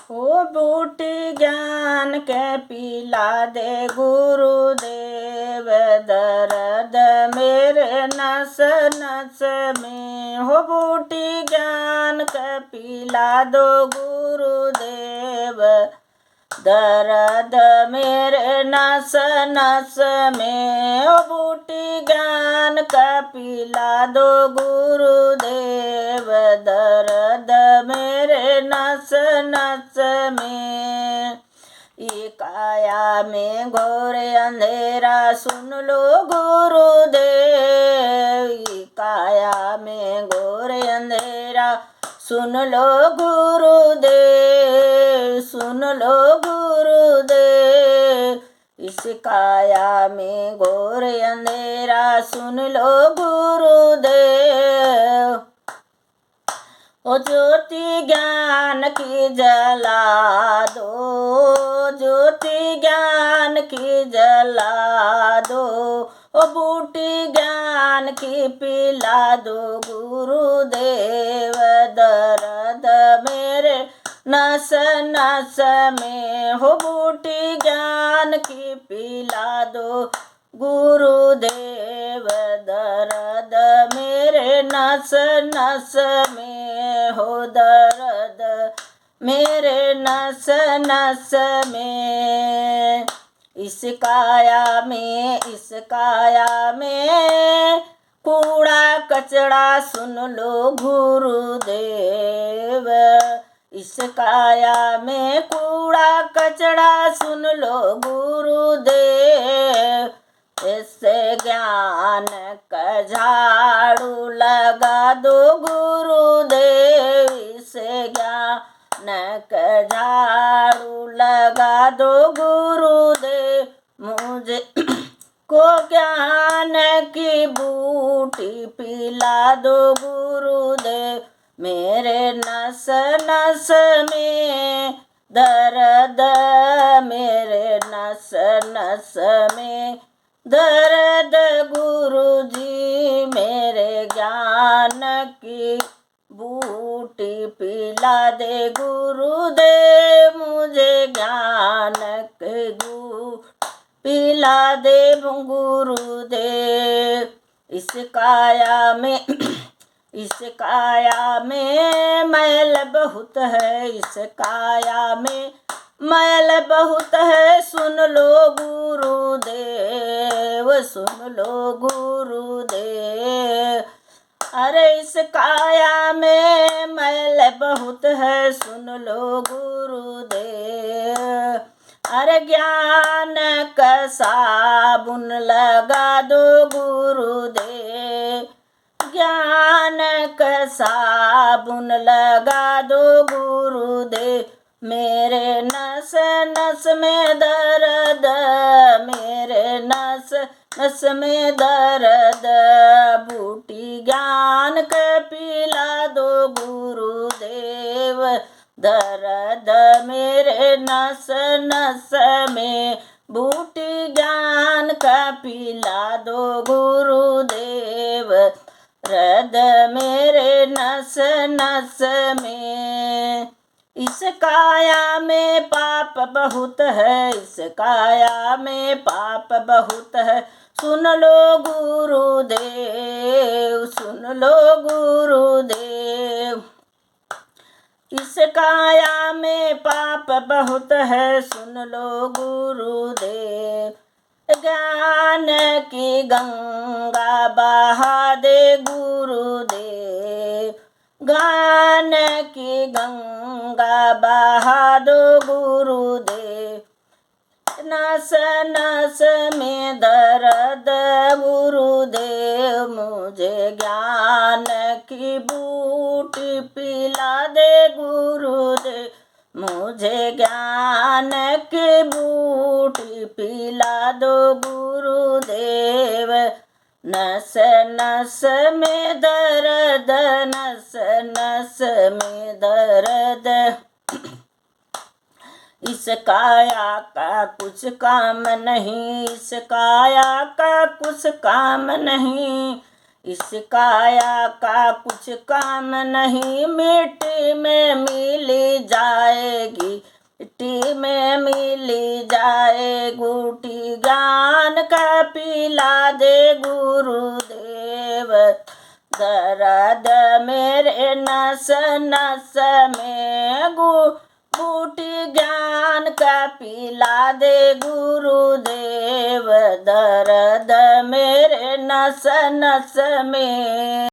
ओ बूटी ज्ञान के पिला दे गुरुदेव, दर्द मेरे नस नस में। हो बूटी ज्ञान के पिला दो गुरुदेव, दर्द मेरे नस नस में। ओ बूटी ज्ञान का पिला दो गुरुदेव, दर्द मेरे नस नस में। ये काया में घोर अंधेरा सुन लो गुरुदेव, ये काया में घोर अंधेरा सुन लो गुरुदेव, सुन लो गुरुदेव। इस काया में घोर अंधेरा सुन लो गुरुदेव। ओ ज्योति ज्ञान की जला दो, ज्योति ज्ञान की जला दो। ओ बूटी ज्ञान की पिला दो गुरुदेव, दर्द मेरे नस नस में। हो बूटी ज्ञान की पिला दो गुरुदेव, दर्द मेरे नस नस में। हो दर्द मेरे नस नस में। इस काया में कूड़ा कचड़ा सुन लो गुरुदेव, इस काया में कूड़ा कचड़ा सुन लो गुरुदेव। इससे ज्ञान का झाड़ू लगा दो गुरुदेव, इससे ज्ञान का झाड़ू लगा दो गुरुदेव। मुझे को ज्ञान की बूटी पिला दो गुरुदेव, मेरे नस नस में दर्द मेरे नस नस में दर्द। गुरुजी मेरे ज्ञान की बूटी पिला दे गुरुदेव, मुझे ज्ञान की बूटी पिला दे गुरुदेव। इस काया में मैल बहुत है, इस काया में मैल बहुत है। सुन लो गुरुदेव, सुन लो गुरुदेव। अरे इस काया में मैल बहुत है, सुन लो गुरुदेव। अरे ज्ञान का साबुन लगा दो गुरुदेव, ज्ञान का साबुन लगा दो गुरुदेव। मेरे नस नस में दर्द, मेरे नस नस में दर्द। बूटी ज्ञान के पिला दो गुरुदेव, दर्द मेरे नस नस में। बूटी ज्ञान का पिला दो गुरुदेव, दर्द मेरे नस नस में। इस काया में पाप बहुत है, इस काया में पाप बहुत है। सुन लो गुरुदेव, सुन लो गुरुदेव। इस काया में पाप बहुत है, सुन लो गुरुदेव। ज्ञान की गंगा बहा दे गुरुदेव, ज्ञान की गंगा बहा दो गुरुदेव। नस नस में दर्द गुरुदेव, मुझे ज्ञान की बूटी पिला दे गुरुदेव, मुझे ज्ञान की बूटी पिला दो गुरुदेव। नस नस में दर्द, नस नस में दर्द। इस काया का कुछ काम नहीं, इस काया का कुछ काम नहीं, इस काया का कुछ काम नहीं। मिट्टी में मिल जाएगी में मिली जाए गुटी ज्ञान का पिला दे गुरुदेव। दर्द मेरे नस नस में बूटी ज्ञान का पिला दे गुरुदेव। दर्द मेरे नस नस में।